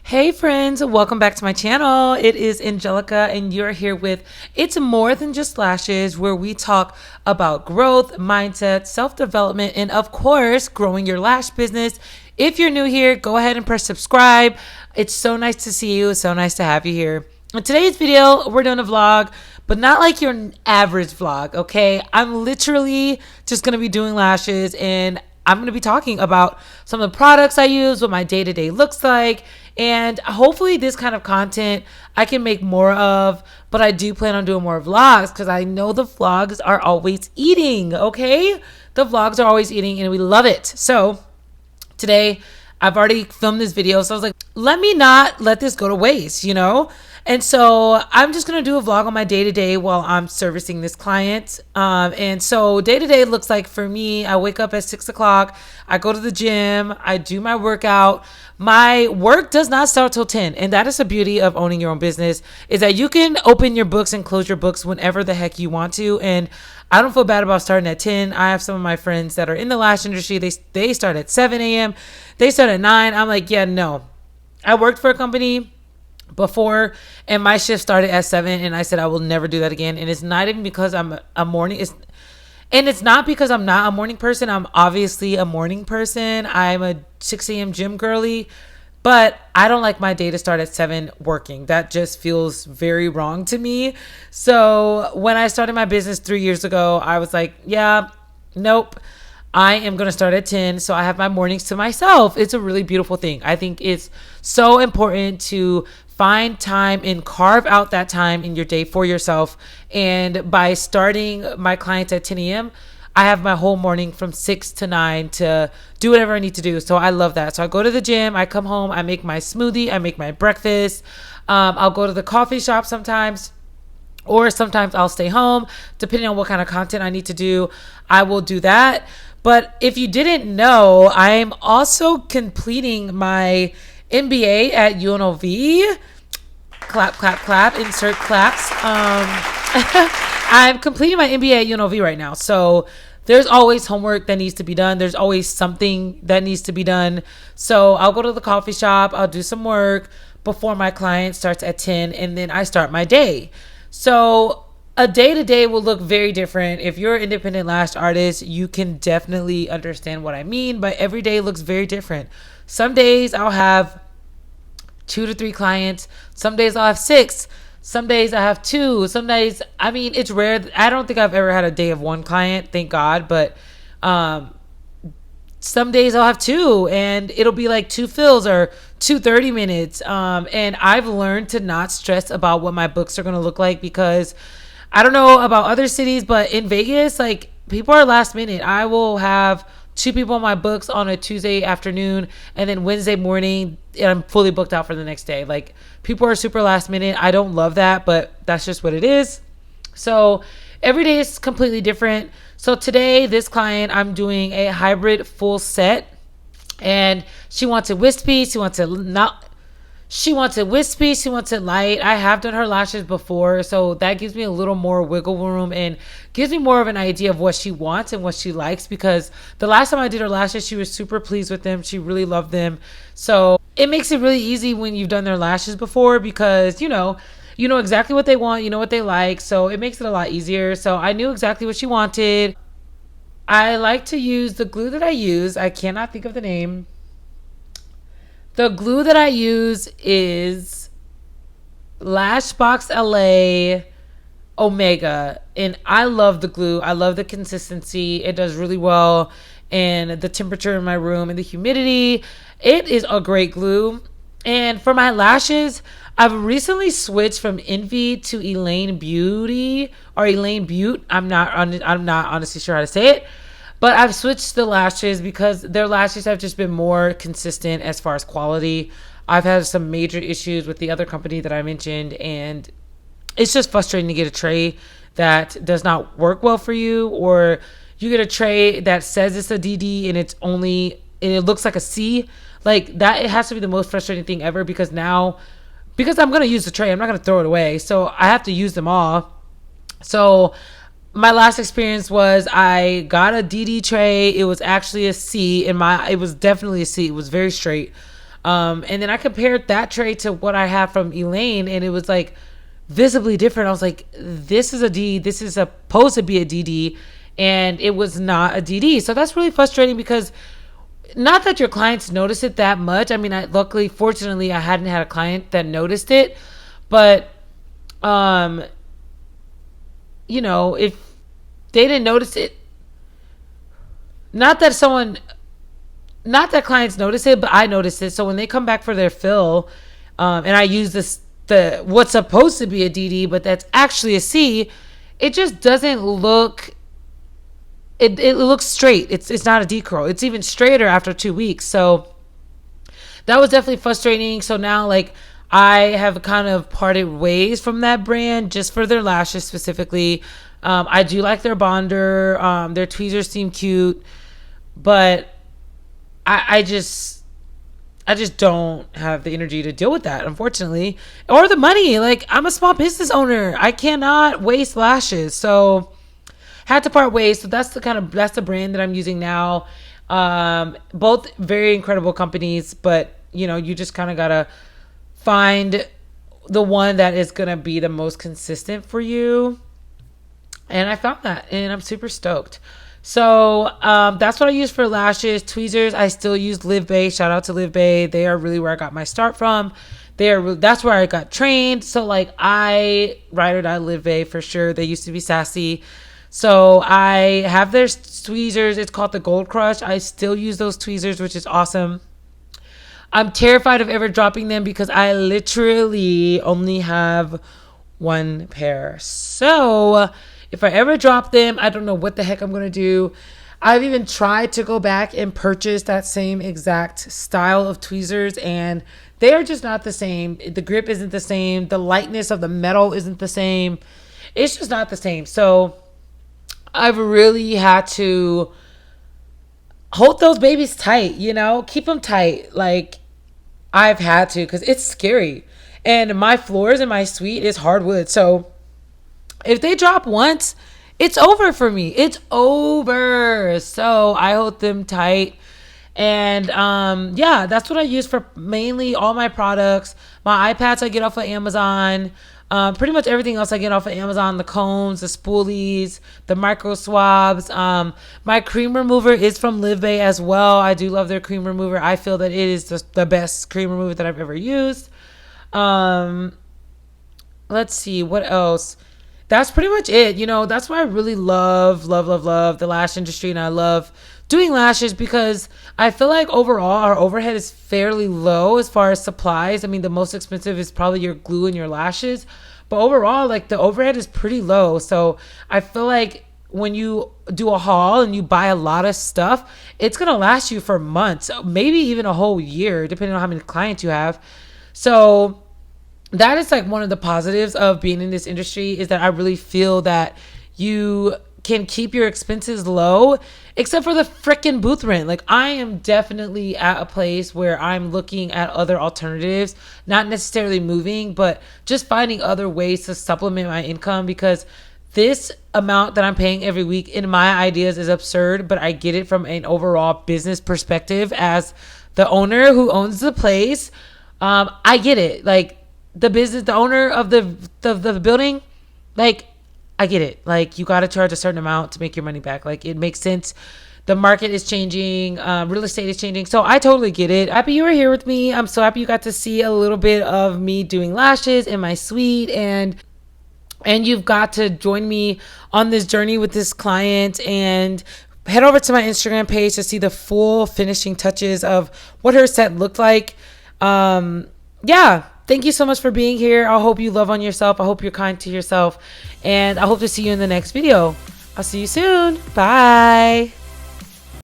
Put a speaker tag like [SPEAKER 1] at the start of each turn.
[SPEAKER 1] Hey friends, welcome back to my channel. It is Angelica and you're here with It's More Than Just Lashes, where we talk about growth, mindset, self-development, and of course, growing your lash business. If you're new here, go ahead and press subscribe. It's so nice to see you. It's so nice to have you here. In today's video, we're doing a vlog, but not like your average vlog, okay? I'm literally just gonna be doing lashes and I'm going to be talking about some of the products I use, what my day-to-day looks like, and hopefully this kind of content I can make more of, but I do plan on doing more vlogs because I know the vlogs are always eating, okay? The vlogs are always eating and we love it. So today I've already filmed this video, so I was like, let me not let this go to waste, you know? And so I'm just going to do a vlog on my day-to-day while I'm servicing this client. And so day-to-day looks like for me, I wake up at 6 o'clock. I go to the gym. I do my workout. My work does not start till 10. And that is the beauty of owning your own business, is that you can open your books and close your books whenever the heck you want to. And I don't feel bad about starting at 10. I have some of my friends that are in the lash industry. They start at 7 a.m. They start at 9. I'm like, yeah, no. I worked for a company before and my shift started at 7 and I said I will never do that again. And it's not even because I'm a morning, it's not because I'm not a morning person. I'm obviously a morning person. I'm a 6 a.m. gym girly, but I don't like my day to start at 7 working. That just feels very wrong to me. So when I started my business 3 years ago, I was like, yeah, nope. I am going to start at 10. So I have my mornings to myself. It's a really beautiful thing. I think it's so important to find time and carve out that time in your day for yourself. And by starting my clients at 10 a.m., I have my whole morning from 6 to 9 to do whatever I need to do. So I love that. So I go to the gym, I come home, I make my smoothie, I make my breakfast. I'll go to the coffee shop sometimes, or sometimes I'll stay home, depending on what kind of content I need to do. I will do that. But if you didn't know, I'm also completing my MBA at UNLV. Clap, clap, clap, insert claps. I'm completing my MBA at UNLV right now. So there's always homework that needs to be done. There's always something that needs to be done. So I'll go to the coffee shop. I'll do some work before my client starts at 10 and then I start my day. So a day-to-day will look very different. If you're an independent lash artist, you can definitely understand what I mean, but every day looks very different. Some days I'll have 2 to 3 clients. Some days I'll have 6. Some days I have 2. Some days, I mean, it's rare. I don't think I've ever had a day of 1 client, thank God, but some days I'll have 2 and it'll be like 2 fills or 2 30 minutes. And I've learned to not stress about what my books are going to look like, because I don't know about other cities, but in Vegas, like, people are last minute. I will have 2 people on my books on a Tuesday afternoon, and then Wednesday morning, and I'm fully booked out for the next day. Like, people are super last minute. I don't love that, but that's just what it is. So every day is completely different. So today, this client, I'm doing a hybrid full set, and she wants it wispy. She wants it wispy, she wants it light. I have done her lashes before, so that gives me a little more wiggle room and gives me more of an idea of what she wants and what she likes, because the last time I did her lashes, she was super pleased with them. She really loved them. So it makes it really easy when you've done their lashes before, because you know exactly what they want, you know what they like, so it makes it a lot easier. So I knew exactly what she wanted. I like to use the glue that I use. I cannot think of the name. The glue that I use is Lashbox LA Omega, and I love the glue. I love the consistency. It does really well, and the temperature in my room and the humidity. It is a great glue. And for my lashes, I've recently switched from Envy to Elaine Beauty, or Elaine Butte. I'm not honestly sure how to say it. But I've switched the lashes because their lashes have just been more consistent as far as quality. I've had some major issues with the other company that I mentioned, and it's just frustrating to get a tray that does not work well for you, or you get a tray that says it's a DD and it looks like a C. Like that, it has to be the most frustrating thing ever, because I'm going to use the tray, I'm not going to throw it away. So I have to use them all. So my last experience was I got a DD tray. It was actually a C. It was definitely a C. It was very straight. And then I compared that tray to what I have from Elaine, and it was like visibly different. I was like, this is a D, this is supposed to be a DD, and it was not a DD. So that's really frustrating, because not that your clients notice it that much. I mean, fortunately, I hadn't had a client that noticed it, but if they didn't notice it, not that clients notice it, but I noticed it. So when they come back for their fill, and I use the what's supposed to be a DD, but that's actually a C, it just doesn't look. It looks straight. It's not a D curl. It's even straighter after 2 weeks. So that was definitely frustrating. So now, like, I have kind of parted ways from that brand just for their lashes specifically. I do like their bonder. Their tweezers seem cute, but I just don't have the energy to deal with that, unfortunately, or the money. Like, I'm a small business owner. I cannot waste lashes. So had to part ways. So that's the brand that I'm using now. Both very incredible companies, but you just kind of gotta find the one that is gonna be the most consistent for you. And I found that, and I'm super stoked. So that's what I use for lashes. Tweezers, I still use Live Bay. Shout out to Live Bay. They are really where I got my start from. That's where I got trained. So like, I ride or die Live Bay for sure. They used to be sassy. So I have their tweezers. It's called the Gold Crush. I still use those tweezers, which is awesome. I'm terrified of ever dropping them because I literally only have one pair. So if I ever drop them, I don't know what the heck I'm going to do. I've even tried to go back and purchase that same exact style of tweezers, and they are just not the same. The grip isn't the same. The lightness of the metal isn't the same. It's just not the same. So I've really had to hold those babies tight, keep them tight. Like, I've had to, because it's scary. And my floors in my suite is hardwood. So if they drop once, it's over for me. It's over. So I hold them tight. And that's what I use for mainly all my products. My iPads I get off of Amazon. Pretty much everything else I get off of Amazon. The combs, the spoolies, the micro swabs. My cream remover is from Live Bay as well. I do love their cream remover. I feel that it is the best cream remover that I've ever used. Let's see, what else? That's pretty much it. That's why I really love the lash industry, and I love doing lashes, because I feel like overall our overhead is fairly low as far as supplies. I mean, the most expensive is probably your glue and your lashes, but overall, like, the overhead is pretty low. So I feel like when you do a haul and you buy a lot of stuff, it's gonna last you for months, maybe even a whole year, depending on how many clients you have. So that is like one of the positives of being in this industry, is that I really feel that you can keep your expenses low, except for the freaking booth rent. Like, I am definitely at a place where I'm looking at other alternatives, not necessarily moving, but just finding other ways to supplement my income, because this amount that I'm paying every week in my ideas is absurd, but I get it from an overall business perspective as the owner who owns the place. I get it. Like, the owner of the building, like, I get it. Like, you got to charge a certain amount to make your money back. Like, it makes sense. The market is changing. Real estate is changing. So I totally get it. Happy you were here with me. I'm so happy you got to see a little bit of me doing lashes in my suite, and you've got to join me on this journey with this client, and head over to my Instagram page to see the full finishing touches of what her set looked like. Thank you so much for being here. I hope you love on yourself. I hope you're kind to yourself. And I hope to see you in the next video. I'll see you soon. Bye.